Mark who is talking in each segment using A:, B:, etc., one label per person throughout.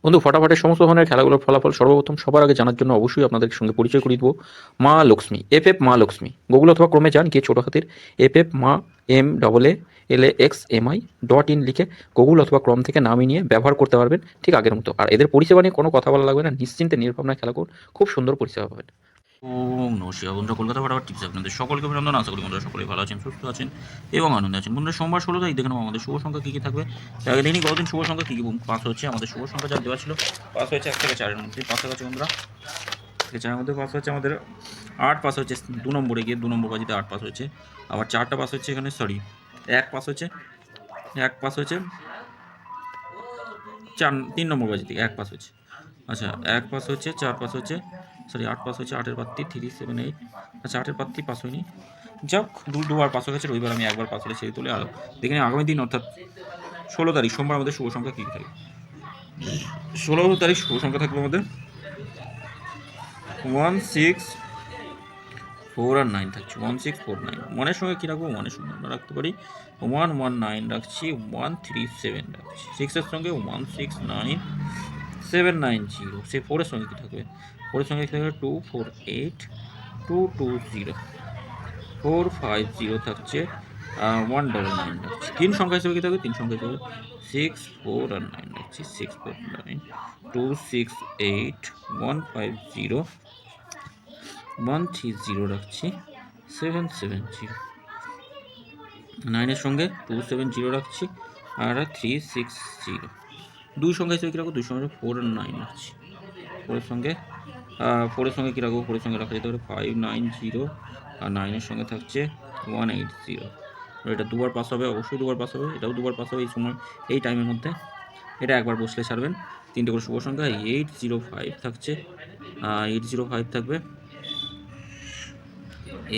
A: বন্ধু, ফটাফটের সমস্ত ধরনের খেলাগুলোর ফলাফল সর্বপ্রথম সবার আগে জানার জন্য অবশ্যই আপনাদের সঙ্গে পরিচয় করিয়ে দেবো মা লক্ষ্মী, এফ মা লক্ষ্মী। গুগল অথবা ক্রমে যান, গিয়ে ছোটো হাতের এফ মা MAALAXMI.in লিখে গুগল অথবা ক্রম থেকে নামিয়ে নিয়ে ব্যবহার করতে পারবেন ঠিক আগের মতো। আর এদের পরিষেবা নিয়ে কোনো কথা বলা লাগবে না, নিশ্চিন্তে নির্ভাবনায় খেলা করুন, খুব সুন্দর পরিষেবা পাবেন। ওম নমঃ বন্ধুরা, কলকাতা ফটাফট টিপস আপনাদের সকলকে অভিনন্দন। আশা করি বন্ধুরা সকলেই ভালো আছেন, সুস্থ আছেন এবং আনন্দে আছেন। বন্ধুরা, সোমবার 16 তারিখ দেখে নেবো আমাদের শুভ সংখ্যা কী কী থাকবে। তার আগে দেখি গতদিন শুভ সংখ্যা কী কী পাস হচ্ছে। আমাদের শুভ সংখ্যা যা দেওয়া ছিল পাস হয়েছে 1 থেকে 4-এর মধ্যে পাস হয়ে গেছে বন্ধুরা। 1 থেকে 4-এর মধ্যে পাস হচ্ছে আমাদের 8 পাস হচ্ছে 2 নম্বরে গিয়ে, 2 নম্বর বাজিতে 8 পাস হচ্ছে। আবার 4টা পাস হচ্ছে এখানে, 1 পাস হচ্ছে, 1 পাস হয়েছে 3 নম্বর বাজি থেকে 1 পাস হচ্ছে। আচ্ছা, 1 পাস হচ্ছে, 4 পাস হচ্ছে, 8 পাস হচ্ছে, 8-এর প্রার্থী 3, 7, 8। আচ্ছা, 8-এর প্রার্থী পাস হয়নি, যাক দুবার পাস হয়ে গেছে। রবিবার আমি একবার পাস হলে ছেড়ে তুলে আরও দেখে নিই আগামী দিন অর্থাৎ 16 তারিখ সোমবার আমাদের শুভ সংখ্যা কী থাকবে। 16 তারিখ শুভ সংখ্যা থাকবে আমাদের 1, 6, 4 আর 9 থাকছে। 1, 6, 4, 9 মনের সঙ্গে কী রাখবো, মনের সঙ্গে আমরা রাখতে পারি 1, 1, 9 রাখছি, 1, 3, 7 রাখছি। 6-এর সঙ্গে 1, 6, 9, 7, 9, 0। সে 4-এর সঙ্গে কী থাকবে, 4-এর সঙ্গে কী থাকবে 2, 4, 8, 2, 2, 0, 4, 5, 0 থাকছে, 1, 9 রাখছি। 3 সংখ্যা হিসেবে কী থাকবে, 3 সংখ্যা হিসেবে 6, 4 আর 9 রাখছি। 6, 4, 9, 2, 6, 8, 1, 5, 0, 1, 3, 0 রাখছি, 7, 7, 0। 9-এর সঙ্গে 2, 7, 0 রাখছি, আর 3, 6, 0। 2 সংখ্যা হিসেবে কী রাখবো, 2 সংখ্যা 4 আর 9 রাখছি। 4-এর সঙ্গে কী রাখবো, 4-এর সঙ্গে রাখা যেতে পারে 5, 9, 0, আর 9-এর সঙ্গে থাকছে 1, 8, 0। এটা দুবার পাস হবে, অবশ্যই দুবার পাস হবে, এটাও দুবার পাস হবে এই সময়, এই টাইমের মধ্যে। এটা একবার বসলে ছাড়বেন। 3টে করে শুভ সংখ্যা 805 থাকছে, 805 থাকবে,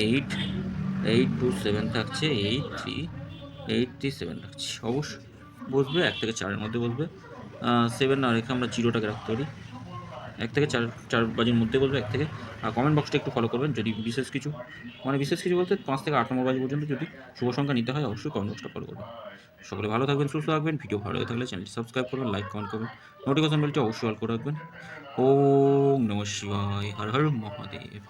A: 827 থাকছে, 837 রাখছি। অবশ্যই বসবে 1 থেকে 4-এর মধ্যে বসবে। 7 না রেখে আমরা 0টাকে রাখতে পারি। 1 থেকে 4 বাজির মধ্যে বলবে 1 থেকে। আর কমেন্ট বক্সটা একটু ফলো করবেন, যদি বিশেষ কিছু বলতে 5 থেকে 8 নম্বর বাজি পর্যন্ত যদি শুভ সংখ্যা নিতে হয়, অবশ্যই কমেন্ট বক্সটা ফলো করবেন। সকলে ভালো থাকবেন, সুস্থ থাকবেন। ভিডিও ভালো লাগে থাকলে চ্যানেলটি সাবস্ক্রাইব করবেন, লাইক কমেন্ট করবেন, নোটিফিকেশন বেলটি অবশ্যই অল করে রাখবেন। ওম নমঃ শিবায়, হর হর মহাদেব।